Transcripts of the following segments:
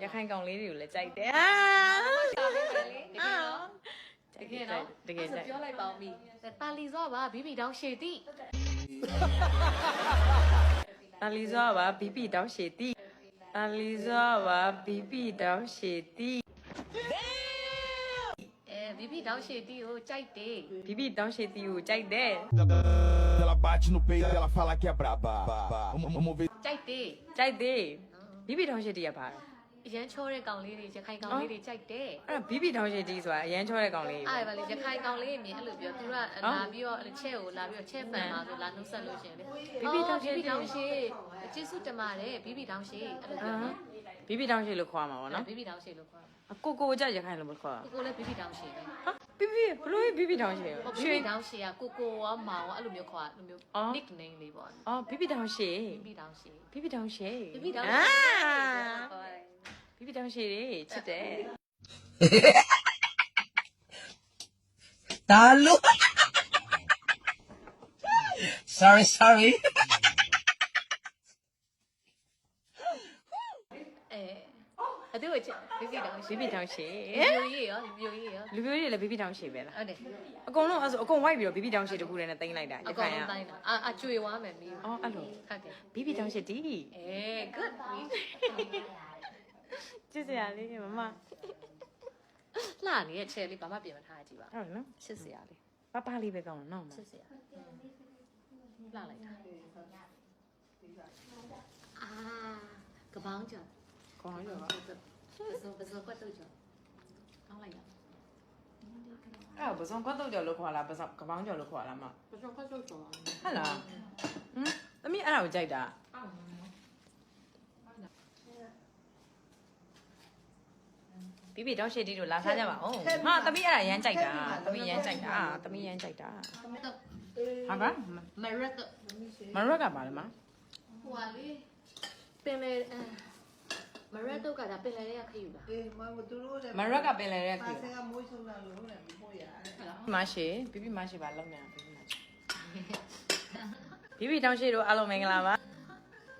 ရခိုင်ကောင်လေးတွေကိုလည်းကြိုက်တယ် ရှာပေးမယ်လေတကယ်နော် တကယ်ကြိုက် ပြောလိုက်ပါဦးမိပါလီစောပါဘီဘီတောင်းရှည်တိ ပါလီဇောပါဘီပီတောင်းရှည်တီပါလီဇောပါဘီပီတောင်းရှည်တီ ဘီဘီတောင်းရှည်တိကိုကြိုက်တယ် ဘီပီတောင်းရှည်တီကိုကြိုက်တယ် Ela bate no peito, ela fala que é braba. Vamos ver. ကြိုက်တယ် ကြိုက်တယ်ဘီပီတောင်းရှည်တီကပါ အရန်ချောတဲ့ကောင်လေးတွေရခိုင်ကောင်လေးတွေကြိုက်တယ် အဲ့ဒါဘီပီတောင်းရှည်တီဆိုတာအရန်ချောတဲ့ကောင်လေး အားပါလေရခိုင်ကောင်လေးအမြင်အဲ့လိုပြောသူကလာပြီးတော့ချက်ကိုလာပြီးတော့ချက်ပန်မှာဆိုလာနှုတ်ဆက်လို့ရှင်လေဘီဘီတောင်းရှည်ကျေးဇူးတင်ပါတယ်ဘီဘီတောင်းရှည်အဲ့လိုပြောနော် ဘီပီတောင်းရှည်လို့ခေါ်မှာပေါ့နော် ဘီဘီတောင်းရှည်လို့ခေါ် ကိုကြရခိုင်လို့မခေါ် ကိုလည်းဘီဘီတောင်းရှည်ပဲ ဟာဘီပီဘလို့ဘီပီတောင်းရှည် ဘီဘီတောင်းရှည်ကကိုရောမောင်ရောအဲ့လိုမျိုးခေါ်အဲ့လိုမျိုး nickname လေးပေါ့ အော်ဘီပီတောင်းရှည် ဘီဘီတောင်းရှည် ဘီပီတောင်းရှည် ဘီဘီတောင်း အာ ရှည် ဘီပီတောင်းရှည်တွေချစ်တယ် Talo. Sorry. အတူချဘီဘီတောင်းရှ ဘီ ည် ပီတောင်းရှည် လူကြီးရောလူကြီးရော လူမျိုးတွေလည်းဘီပီတောင်းရှည်ပဲလား ဟုတ်တယ် အကုန်လုံးအဲ့ဆိုအကုန်ဝိုက်ပြီးတော့ဘီပီတောင်းရှည်တခုတည်းနဲ့တင်လိုက်တာရ အကောင် ခိုင် လုံး က တိုင်းတာအကျွေဝါမယ်မီး အော်အဲ့လို ဟုတ်တယ် ဘီပီတောင်းရှည်တီ good ချစ်စရာလေးမမ လှနေတဲ့ချဲလေးဘာမှပြင်မထားကြည့်ပါ ဟုတ်တယ်နော် ချစ်စရာလေး ပပလေးပဲကောင်းတော့နော်မ ချစ်စရာလှလိုက်တာအာကပောင်းကြော် ကောင်းရော ပစုံကွက်တော့ကြော်ကောင်းလိုက်တာ အဲ့ပစုံကွက်တော့ကြော်လို့ခေါ်လားပစုံကပောင်းကြော်လို့ခေါ်လားမ ပစုံကွက်တော့ကြော် ဟုတ်လားဟမ်သမီးအဲ့ဒါကိုကြိုက်တာဘီပီတောင်းရှည်တီတို့လာစားကြပါဦးဟာသမီးအဲ့ဒါရမ်းကြိုက်တာသမီးရမ်းကြိုက်တာသမီးရမ်းကြိုက်တာဟာပါ မရက် မရက်ကပါလေမ ဟိုလေပင်လေမရက်တော့ကဒါပင်လေရခယူတာ မရက်ကပင်လေတဲ့ခေ မိုးချုံလာလို့လည်းပို့ရ မရှိဘီပီမရှိပါလုံးမြန်ဘီပီမရှိဘီပီတောင်းရှည်တို့အားလုံးမင်္ဂလာပါ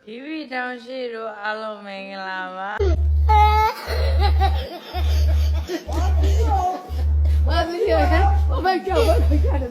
ဘီပီတောင်းရှည်တို့အားလုံးမင်္ဂလာပါ ဘာဖြစ်လဲဘာကြောက်ဘာကြောက်တယ်